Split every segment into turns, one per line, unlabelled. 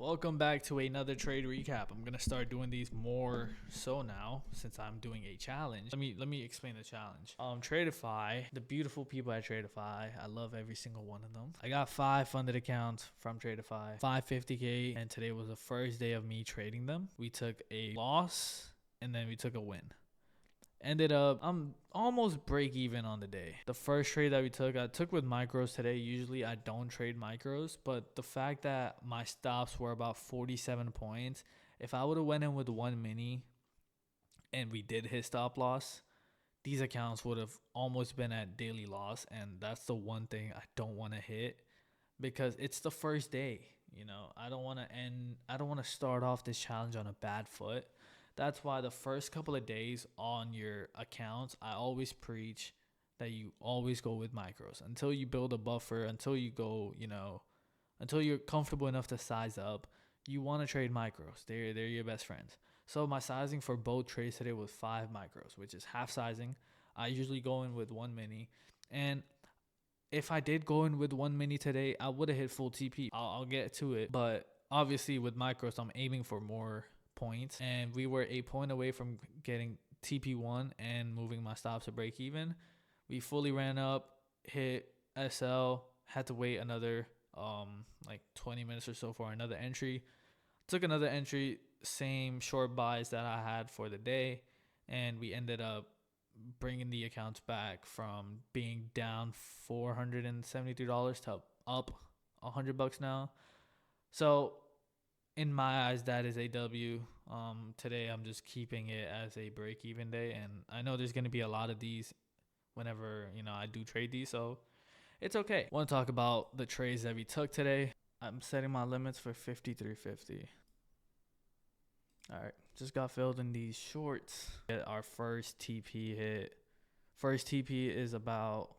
Welcome back to another trade recap. I'm gonna start doing these more so now since I'm doing a challenge. Let me explain the challenge. Tradeify, the beautiful people at Tradeify, I love every single one of them. I got 5 funded accounts from Tradeify, 550k, and today was the first day of me trading them. We took a loss and then we took a win. Ended up, I'm almost break even on the day. The first trade that I took with micros today. Usually I don't trade micros, but the fact that my stops were about 47 points, if I would have went in with one mini and we did hit stop loss, these accounts would have almost been at daily loss. And that's the one thing I don't want to hit because it's the first day. I don't want to start off this challenge on a bad foot. That's why the first couple of days on your accounts, I always preach that you always go with micros until you build a buffer, until you go, until you're comfortable enough to size up. You want to trade micros. They're your best friends. So my sizing for both trades today was 5 micros, which is half sizing. I usually go in with one mini. And if I did go in with one mini today, I would have hit full TP. I'll get to it. But obviously with micros, I'm aiming for more points, and we were a point away from getting TP1 and moving my stops to break even. We fully ran up, hit SL, had to wait another like 20 minutes or so for another entry. Took another entry, same short buys that I had for the day, and we ended up bringing the accounts back from being down $473 to up $100 now. So in my eyes, that is a W. Today, I'm just keeping it as a break-even day, and I know there's going to be a lot of these whenever I do trade these, so it's okay. I want to talk about the trades that we took today. I'm setting my limits for 53.50. All right, just got filled in these shorts. Get our first TP hit. First TP is about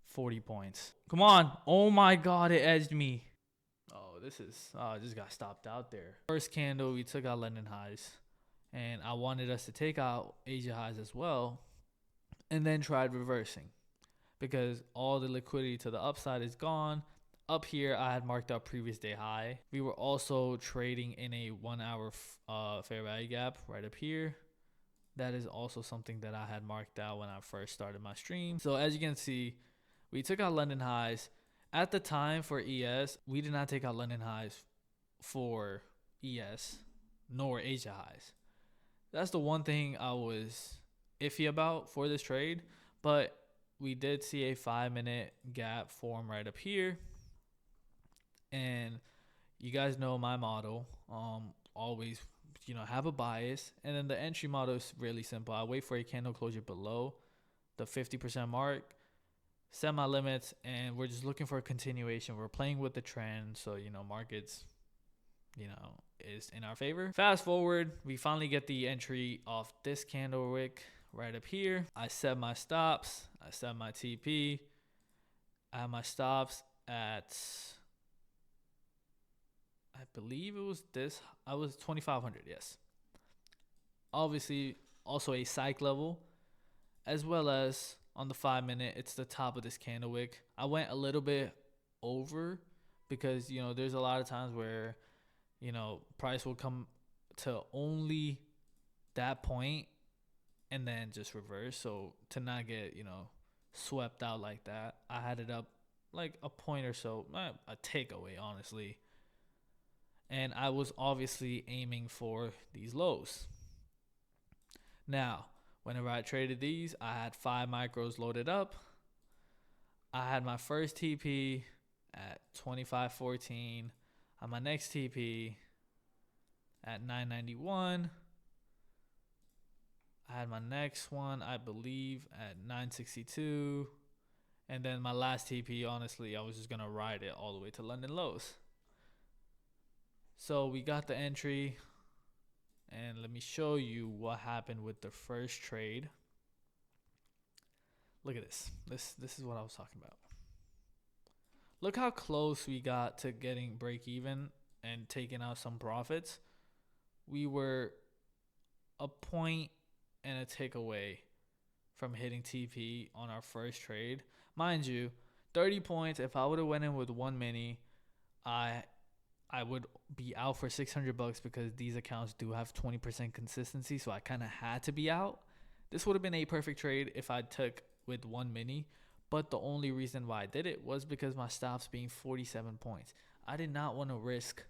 40 points. Come on. Oh my God, it edged me. I just got stopped out there. First candle, we took out London highs. And I wanted us to take out Asia highs as well. And then tried reversing. Because all the liquidity to the upside is gone. Up here, I had marked out previous day high. We were also trading in a 1 hour fair value gap right up here. That is also something that I had marked out when I first started my stream. So as you can see, we took out London highs. At the time for ES, we did not take out London highs for ES, nor Asia highs. That's the one thing I was iffy about for this trade. But we did see a 5-minute gap form right up here. And you guys know my model. Always, have a bias. And then the entry model is really simple. I wait for a candle closure below the 50% mark, set my limits, and we're just looking for a continuation. We're playing with the trend, so markets is in our favor. Fast forward, we finally get the entry off this candle wick right up here. I set my stops, I set my TP. I have my stops at, I believe it was this. I was 2,500, yes. Obviously also a psych level, as well as on the 5-minute, it's the top of this candle wick. I went a little bit over because, there's a lot of times where, price will come to only that point and then just reverse. So to not get, swept out like that, I had it up like a point or so, a takeaway, honestly. And I was obviously aiming for these lows. Now, whenever I traded these, I had 5 micros loaded up. I had my first TP at 25.14. On my next TP at 9.91. I had my next one, I believe, at 9.62. And then my last TP, honestly, I was just going to ride it all the way to London lows. So we got the entry. And let me show you what happened with the first trade. Look at this. This is what I was talking about. Look how close we got to getting break even and taking out some profits. We were a point and a tick away from hitting TP on our first trade. Mind you, 30 points. If I would have went in with one mini, I I would be out for $600 because these accounts do have 20% consistency, so I kind of had to be out. This would have been a perfect trade if I took with one mini, but the only reason why I did it was because my stops being 47 points. I did not want to risk,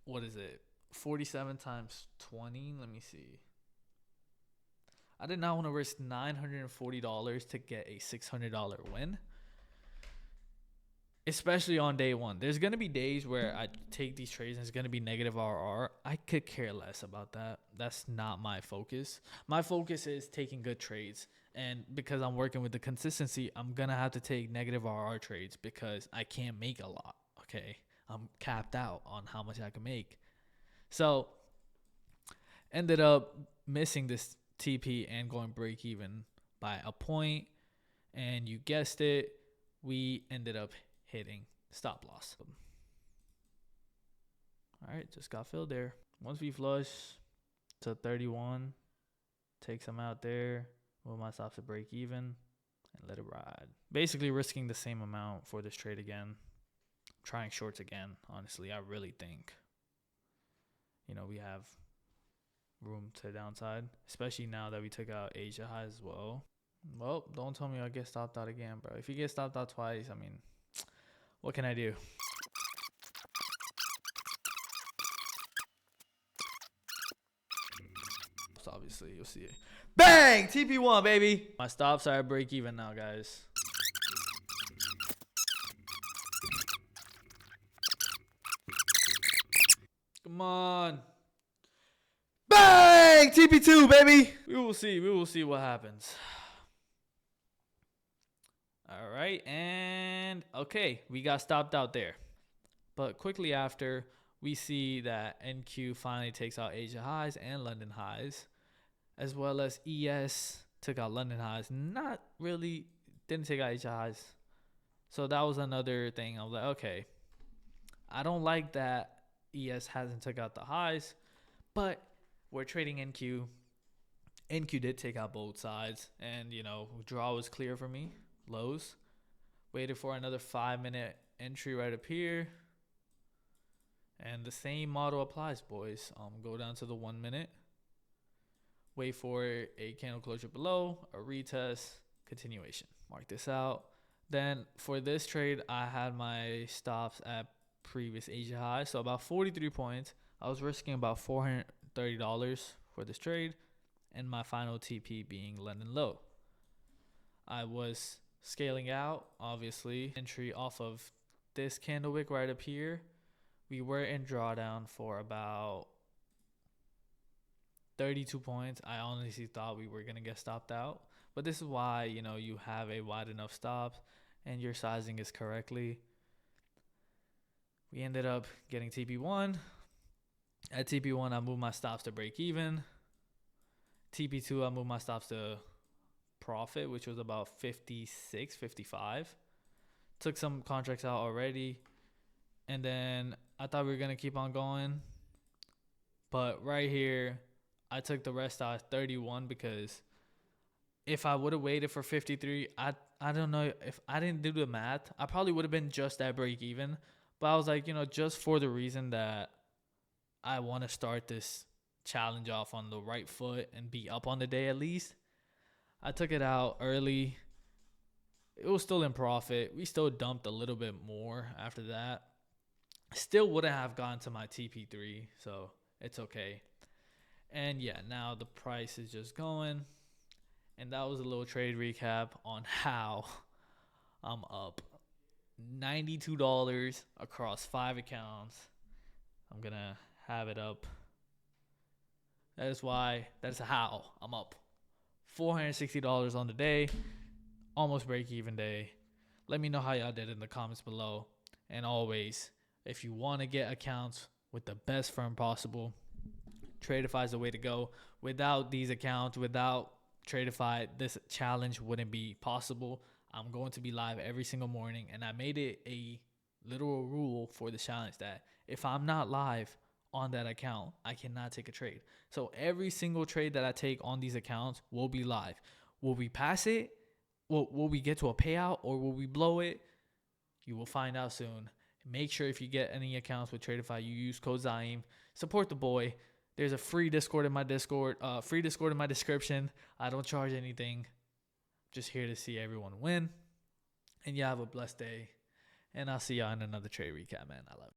what is it, 47 times 20? Let me see. I did not want to risk $940 to get a $600 win, especially on day one. There's going to be days where I take these trades and it's going to be negative RR. I could care less about that. That's not my focus. My focus is taking good trades. And because I'm working with the consistency, I'm going to have to take negative RR trades because I can't make a lot. Okay. I'm capped out on how much I can make. So ended up missing this TP and going break even by a point. And you guessed it, we ended up hitting stop loss. All right, just got filled there. Once we flush to 31, take some out there, move my stops to break even, and let it ride. Basically risking the same amount for this trade again. Trying shorts again, honestly. I really think, we have room to downside, especially now that we took out Asia highs as well. Well, don't tell me I'll get stopped out again, bro. If you get stopped out twice, what can I do? So obviously, you'll see it. Bang! TP1, baby! My stops are at break even now, guys. Come on. Bang! TP2, baby! We will see. We will see what happens. All right. And okay, we got stopped out there. But quickly after, we see that NQ finally takes out Asia highs and London highs, as well as ES took out London highs. Not really, didn't take out Asia highs. So that was another thing. I was like, okay, I don't like that ES hasn't took out the highs, but we're trading NQ. NQ did take out both sides, and draw was clear for me. Lows. Waited for another 5-minute entry right up here. And the same model applies, boys. Go down to the 1 minute. Wait for a candle closure below, a retest, continuation. Mark this out. Then for this trade, I had my stops at previous Asia high. So about 43 points. I was risking about $430 for this trade. And my final TP being London low. I was scaling out, obviously. Entry off of this candle wick right up here. We were in drawdown for about 32 points. I honestly thought we were going to get stopped out. But this is why, you have a wide enough stop and your sizing is correctly. We ended up getting TP1. At TP1, I moved my stops to break even. TP2, I moved my stops to profit, which was about 56, 55. Took some contracts out already. And then I thought we were going to keep on going. But right here, I took the rest out at 31 because if I would have waited for 53, I don't know if I didn't do the math. I probably would have been just at break even. But I was like, just for the reason that I want to start this challenge off on the right foot and be up on the day at least, I took it out early. It was still in profit. We still dumped a little bit more after that. Still wouldn't have gone to my TP3, so it's okay. And yeah, now the price is just going. And that was a little trade recap on how I'm up $92 across 5 accounts. I'm going to have it up. That is how I'm up $460 on the day. Almost break even day. Let me know how y'all did in the comments below. And always, if you want to get accounts with the best firm possible, Tradeify is the way to go. Without these accounts, without Tradeify, this challenge wouldn't be possible. I'm going to be live every single morning, and I made it a literal rule for the challenge that if I'm not live on that account, I cannot take a trade. So every single trade that I take on these accounts will be live. Will we pass it? will we get to a payout or will we blow it? You will find out soon. Make sure if you get any accounts with Tradeify, you use code Zaeem. Support the boy. There's a free Discord in my description. I don't charge anything. Just here to see everyone win. And you have a blessed day. And I'll see y'all in another trade recap, man. I love it.